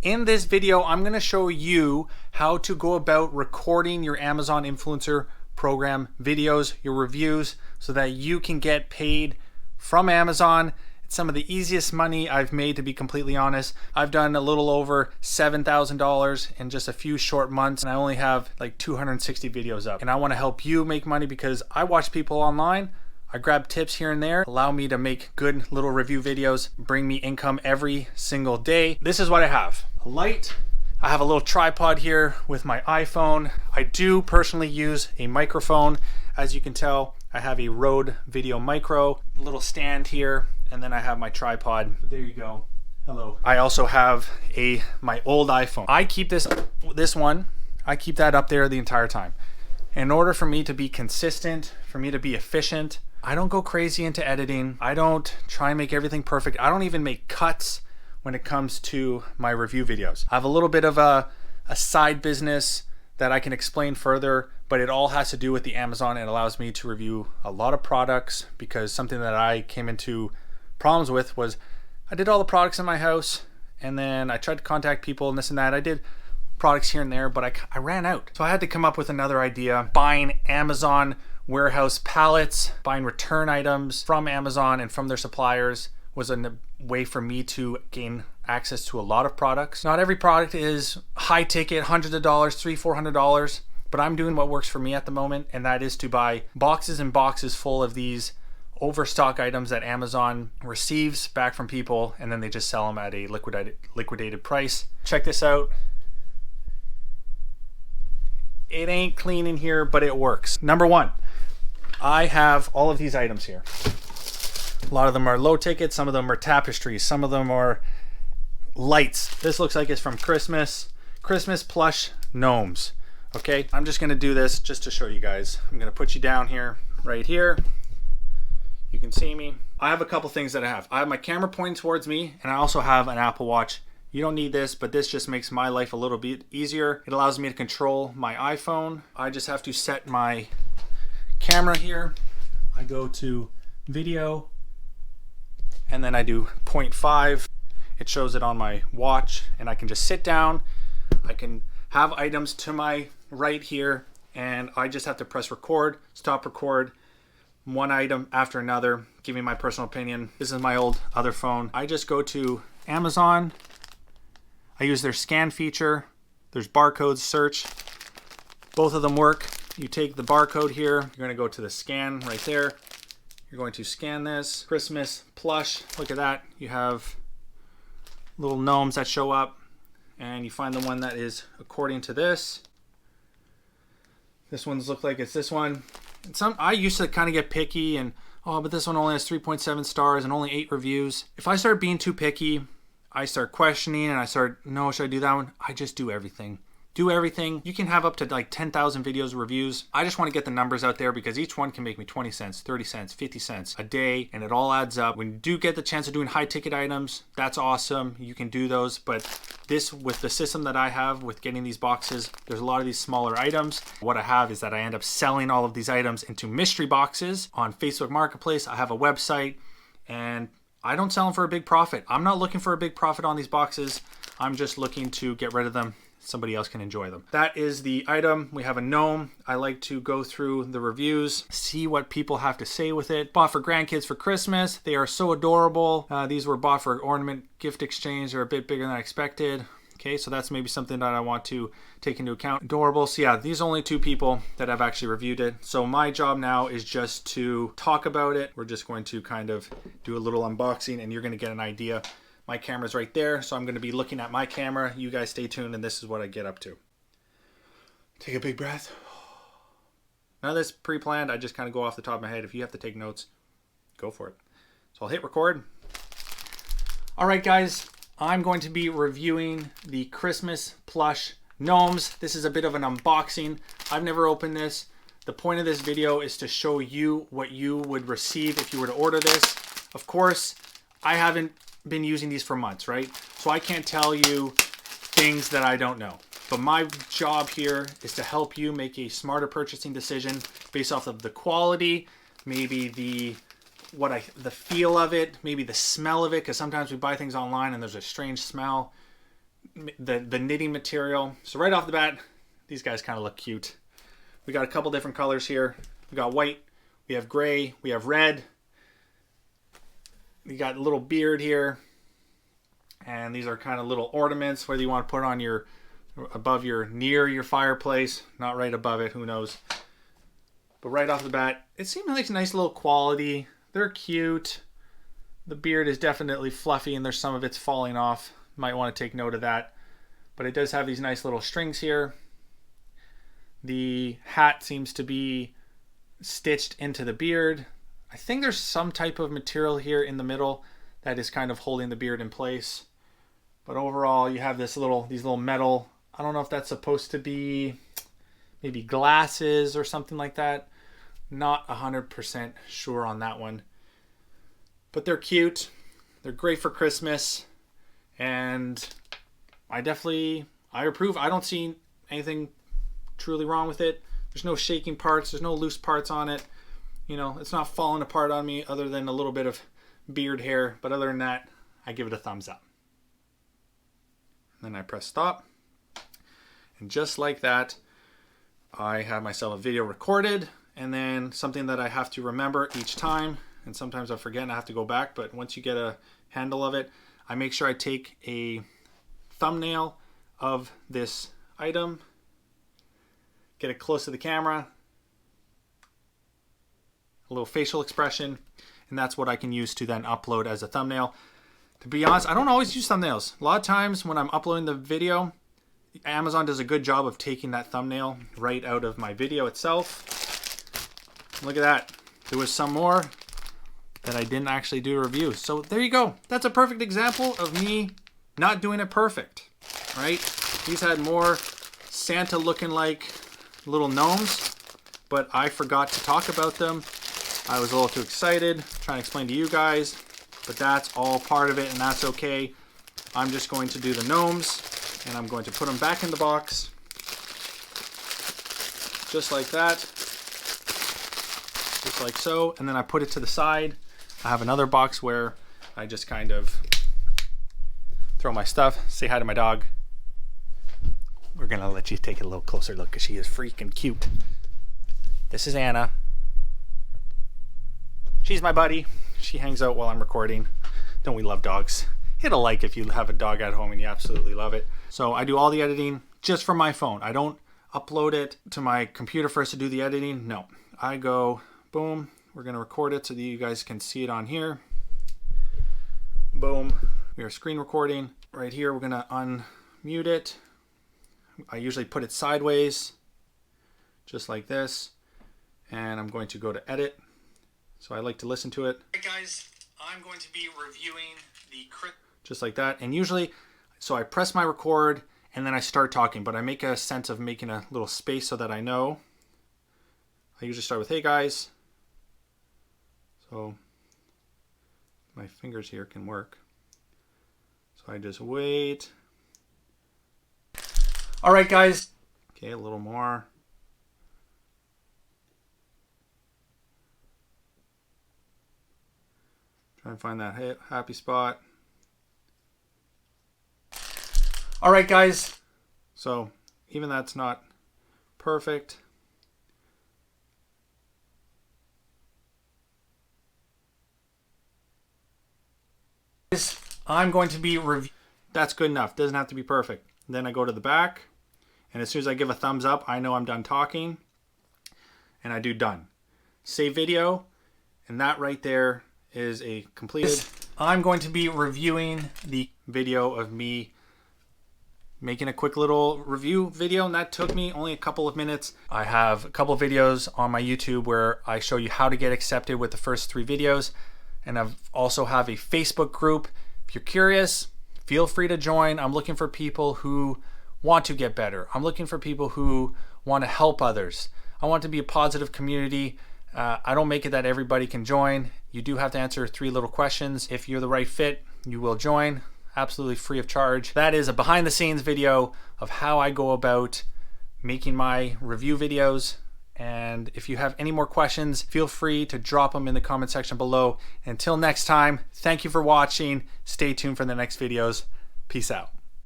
In this video, I'm going to show you how to go about recording your Amazon Influencer Program videos, your reviews, so that you can get paid from Amazon. It's some of the easiest money I've made, to be completely honest. I've done a little over $7,000 in just a few short months, and I only have like 260 videos up. And I want to help you make money because I watch people online. I grab tips here and there, allow me to make good little review videos, bring me income every single day. This is what I have. A light. I have a little tripod here with my iPhone. I do personally use a microphone. As you can tell, I have a Rode Video Micro, a little stand here, and then I have my tripod. There you go. Hello. I also have my old iPhone. I keep this one, I keep that up there the entire time. In order for me to be consistent, for me to be efficient, I don't go crazy into editing. I don't try and make everything perfect. I don't even make cuts when it comes to my review videos. I have a little bit of a side business that I can explain further, but it all has to do with the Amazon. It allows me to review a lot of products because something that I came into problems with was I did all the products in my house and then I tried to contact people and this and that. I did products here and there, but I ran out. So I had to come up with another idea. Buying Amazon warehouse pallets, buying return items from Amazon and from their suppliers was a way for me to gain access to a lot of products. Not every product is high ticket, hundreds of dollars, $300-$400, but I'm doing what works for me at the moment, and that is to buy boxes and boxes full of these overstock items that Amazon receives back from people, and then they just sell them at a liquidated price. Check this out. It ain't clean in here, but it works. Number one, I have all of these items here. A lot of them are low ticket, some of them are tapestries, some of them are lights. This looks like it's from Christmas plush gnomes. Okay, I'm just gonna do this just to show you guys. I'm gonna put you down here, right here. You can see me. I have a couple things that I have. I have my camera pointing towards me, and I also have an Apple Watch. You don't need this, but this just makes my life a little bit easier. It allows me to control my iPhone. I just have to set my camera here. I go to video, and then I do 0.5. It shows it on my watch, and I can just sit down. I can have items to my right here, and I just have to press record, stop record, one item after another, giving my personal opinion. This is my old other phone. I just go to Amazon. I use their scan feature. There's barcode search. Both of them work. You take the barcode here. You're going to go to the scan right there. You're going to scan this. Christmas plush. Look at that. You have little gnomes that show up. And you find the one that is according to this. This one's look like it's this one. And I used to kind of get picky and, oh, but this one only has 3.7 stars and only 8 reviews. If I start being too picky, I start questioning and I start, no, should I do that one? I just do everything. Do everything. You can have up to like 10,000 videos reviews. I just want to get the numbers out there because each one can make me 20 cents, 30 cents, 50 cents a day, and it all adds up. When you do get the chance of doing high ticket items, that's awesome. You can do those, but this, with the system that I have with getting these boxes, there's a lot of these smaller items. What I have is that I end up selling all of these items into mystery boxes on Facebook Marketplace. I have a website, and I don't sell them for a big profit. I'm not looking for a big profit on these boxes. I'm just looking to get rid of them. Somebody else can enjoy them. That is the item. We have a gnome. I like to go through the reviews, see what people have to say with it. Bought for grandkids for Christmas. They are so adorable. These were bought for ornament gift exchange. They're a bit bigger than I expected. Okay, so that's maybe something that I want to take into account. Adorable. So yeah, these are only 2 people that have actually reviewed it. So my job now is just to talk about it. We're just going to kind of do a little unboxing and you're going to get an idea. My camera's right there, so I'm going to be looking at my camera. You guys stay tuned, and this is what I get up to. Take a big breath. None of this pre-planned. I just kind of go off the top of my head. If you have to take notes, go for it. So I'll hit record. All right, guys. I'm going to be reviewing the Christmas plush gnomes. This is a bit of an unboxing. I've never opened this. The point of this video is to show you what you would receive if you were to order this. Of course, I haven't been using these for months, right? So I can't tell you things that I don't know. But my job here is to help you make a smarter purchasing decision based off of the quality, maybe the feel of it, maybe the smell of it, because sometimes we buy things online and there's a strange smell. the knitting material. So right off the bat, these guys kind of look cute. We got a couple different colors here. We got white, we have gray, we have red. We got a little beard here. And these are kind of little ornaments, whether you want to put on your, above your, near your fireplace, not right above it, who knows. But right off the bat, it seems like a nice little quality. They're cute. The beard is definitely fluffy and there's some of it's falling off. Might want to take note of that. But it does have these nice little strings here. The hat seems to be stitched into the beard. I think there's some type of material here in the middle that is kind of holding the beard in place. But overall, you have these little metal, I don't know if that's supposed to be maybe glasses or something like that. Not 100% sure on that one. But they're cute. They're great for Christmas. And I approve. I don't see anything truly wrong with it. There's no shaking parts. There's no loose parts on it. You know, it's not falling apart on me other than a little bit of beard hair. But other than that, I give it a thumbs up. Then I press stop. And just like that, I have myself a video recorded. And then something that I have to remember each time, and sometimes I forget and I have to go back, but once you get a handle of it, I make sure I take a thumbnail of this item, get it close to the camera, a little facial expression, and that's what I can use to then upload as a thumbnail. To be honest, I don't always use thumbnails. A lot of times when I'm uploading the video, Amazon does a good job of taking that thumbnail right out of my video itself. Look at that. There was some more that I didn't actually do a review. So there you go. That's a perfect example of me not doing it perfect, right? These had more Santa looking like little gnomes, but I forgot to talk about them. I was a little too excited trying to explain to you guys, but that's all part of it and that's okay. I'm just going to do the gnomes and I'm going to put them back in the box just like that, just like so, and then I put it to the side. I have another box where I just kind of throw my stuff. Say hi to my dog. We're gonna let you take a little closer look because she is freaking cute. This is Anna. She's my buddy. She hangs out while I'm recording. Don't we love dogs? Hit a like if you have a dog at home and you absolutely love it. So I do all the editing just from my phone. I don't upload it to my computer first to do the editing. No, I go boom. We're gonna record it so that you guys can see it on here. Boom. We are screen recording. Right here, we're gonna unmute it. I usually put it sideways, just like this. And I'm going to go to edit. So I like to listen to it. Hey guys, I'm going to be reviewing the just like that. And usually, so I press my record and then I start talking, but I make a sense of making a little space so that I know. I usually start with, hey guys. So my fingers here can work. So I just wait. All right, guys. Okay, a little more. Try and find that happy spot. All right, guys. So even that's not perfect. I'm going to be that's good enough. Doesn't have to be perfect. Then I go to the back, and as soon as I give a thumbs up, I know I'm done talking, and I do done. Save video, and that right there is a completed. I'm going to be reviewing the video of me making a quick little review video, and that took me only a couple of minutes. I have a couple of videos on my YouTube where I show you how to get accepted with the first 3 videos, and I also have a Facebook group. If you're curious, feel free to join. I'm looking for people who want to get better. I'm looking for people who want to help others. I want to be a positive community. I don't make it that everybody can join. You do have to answer 3 little questions. If you're the right fit, you will join. Absolutely free of charge. That is a behind the scenes video of how I go about making my review videos. And if you have any more questions, feel free to drop them in the comment section below. Until next time, thank you for watching. Stay tuned for the next videos. Peace out.